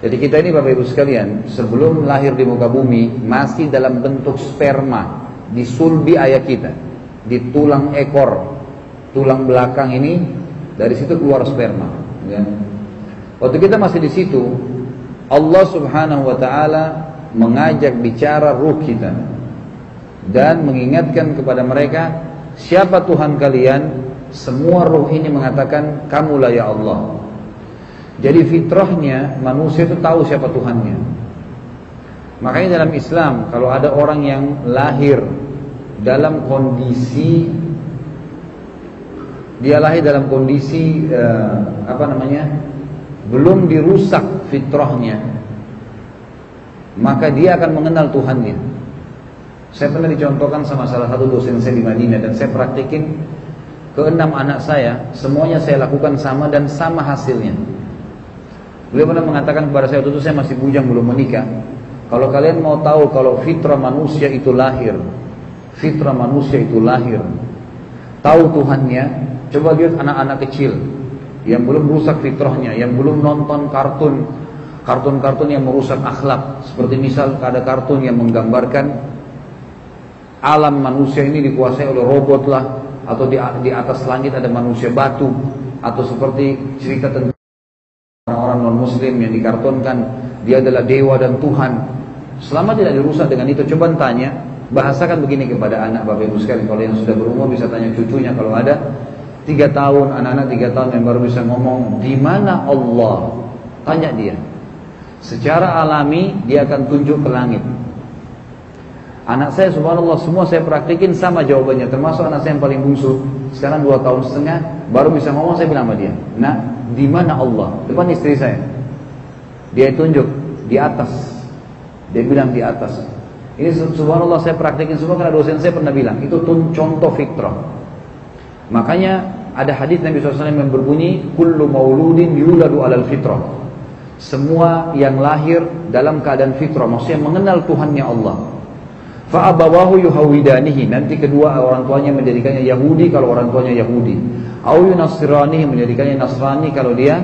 Jadi kita ini Bapak Ibu sekalian, sebelum lahir di muka bumi masih dalam bentuk sperma di sulbi ayah kita, di tulang ekor, tulang belakang ini, dari situ keluar sperma. Ya. Waktu kita masih di situ, Allah Subhanahu wa Ta'ala mengajak bicara ruh kita dan mengingatkan kepada mereka, siapa Tuhan kalian? Semua ruh ini mengatakan, kamulah ya Allah. Jadi fitrahnya manusia itu tahu siapa Tuhannya. Makanya dalam Islam kalau ada orang yang lahir dalam kondisi belum dirusak fitrahnya, maka dia akan mengenal Tuhannya. Saya pernah dicontohkan sama salah satu dosen saya di Madinah, dan saya praktikin ke 6 anak saya, semuanya saya lakukan sama dan sama hasilnya. Beliau pernah mengatakan kepada saya, waktu itu saya masih bujang belum menikah, kalau kalian mau tahu kalau fitrah manusia itu lahir, tahu Tuhannya, coba lihat anak-anak kecil yang belum rusak fitrahnya, yang belum nonton kartun yang merusak akhlak. Seperti misal ada kartun yang menggambarkan alam manusia ini dikuasai oleh robot lah, atau di atas langit ada manusia batu, atau seperti cerita tentang orang-orang non-muslim yang dikartonkan dia adalah dewa dan Tuhan. Selama tidak dirusak dengan itu, coba tanya, bahasakan begini kepada anak Bapak Ibu sekalian. Kalau yang sudah berumur bisa tanya cucunya, kalau ada 3 tahun, anak-anak 3 tahun yang baru bisa ngomong, di mana Allah? Tanya dia. Secara alami dia akan tunjuk ke langit. Anak saya subhanallah semua saya praktikin sama jawabannya, termasuk anak saya yang paling bungsu, sekarang 2 tahun setengah baru bisa ngomong. Saya bilang sama dia, nah di mana Allah? Depan istri saya, dia tunjuk di atas, dia bilang di atas. Ini subhanallah saya praktikin semua karena dosen saya pernah bilang itu contoh fitrah. Makanya ada hadis Nabi SAW yang berbunyi, kullu mauludin yuladu alal fitrah. Semua yang lahir dalam keadaan fitrah, maksudnya mengenal Tuhannya Allah. Fa'abawahu yuhawidanihi, nanti kedua orang tuanya menjadikannya Yahudi kalau orang tuanya Yahudi, au yunasranihi, menjadikannya Nasrani kalau dia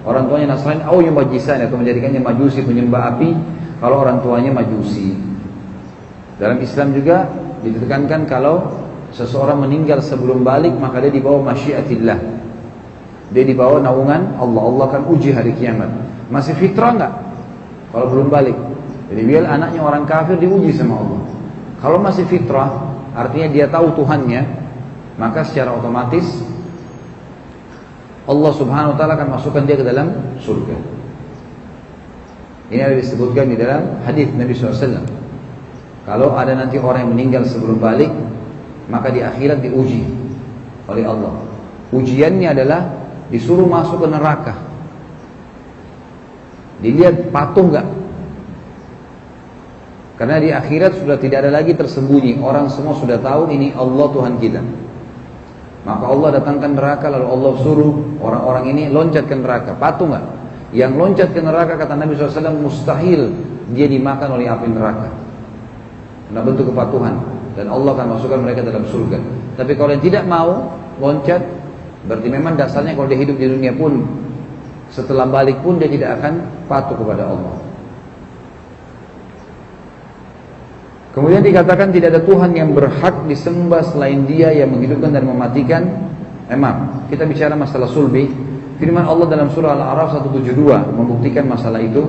orang tuanya Nasrani, au yumajisani, atau menjadikannya Majusi, penyembah api kalau orang tuanya Majusi. Dalam Islam juga ditekankan kalau seseorang meninggal sebelum balik, maka dia dibawa masyiatillah, dia dibawa naungan Allah. Allah akan uji hari kiamat, masih fitrah enggak kalau belum balik. Jadi biar anaknya orang kafir diuji sama Allah. Kalau masih fitrah, artinya dia tahu Tuhannya, maka secara otomatis Allah Subhanahu wa Ta'ala akan masukkan dia ke dalam surga. Ini ada disebutkan di dalam hadis Nabi SAW. Kalau ada nanti orang yang meninggal sebelum balik, maka di akhirat diuji oleh Allah. Ujiannya adalah disuruh masuk ke neraka, dilihat patuh enggak. Karena di akhirat sudah tidak ada lagi tersembunyi, orang semua sudah tahu ini Allah Tuhan kita. Maka Allah datangkan neraka, lalu Allah suruh orang-orang ini loncat ke neraka. Patuh nggak? Yang loncat ke neraka kata Nabi SAW mustahil dia dimakan oleh api neraka, karena bentuk kepatuhan, dan Allah akan masukkan mereka dalam surga. Tapi kalau yang tidak mau loncat, berarti memang dasarnya kalau dia hidup di dunia pun, setelah balik pun dia tidak akan patuh kepada Allah. Kemudian dikatakan tidak ada Tuhan yang berhak disembah selain Dia yang menghidupkan dan mematikan. Kita bicara masalah sulbi. Firman Allah dalam surah Al-A'raf 172 membuktikan masalah itu.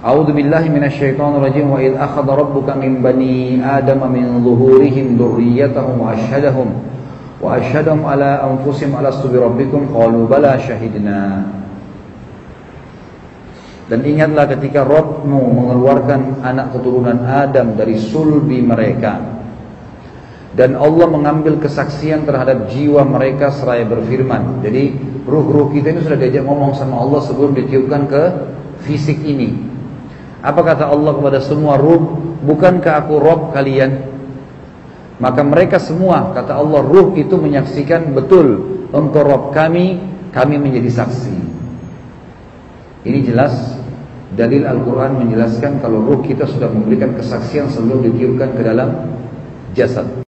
A'udzu billahi minasyaitonir rajim. Wa idz akhadha rabbuka min bani adama min zuhurihim dzurriyyatahum wa asyhadahum ala anfusihim alastu bi rabbikum qalu bala syahidna. Dan ingatlah ketika Rabbmu mengeluarkan anak keturunan Adam dari sulbi mereka, dan Allah mengambil kesaksian terhadap jiwa mereka seraya berfirman. Jadi ruh-ruh kita ini sudah diajak ngomong sama Allah sebelum ditiupkan ke fisik ini. Apa kata Allah kepada semua ruh? Bukankah aku Rabb kalian? Maka mereka semua, kata Allah, ruh itu menyaksikan, betul engkau Rabb kami menjadi saksi. Ini jelas dalil Al-Quran menjelaskan kalau ruh kita sudah memberikan kesaksian sebelum ditiupkan ke dalam jasad.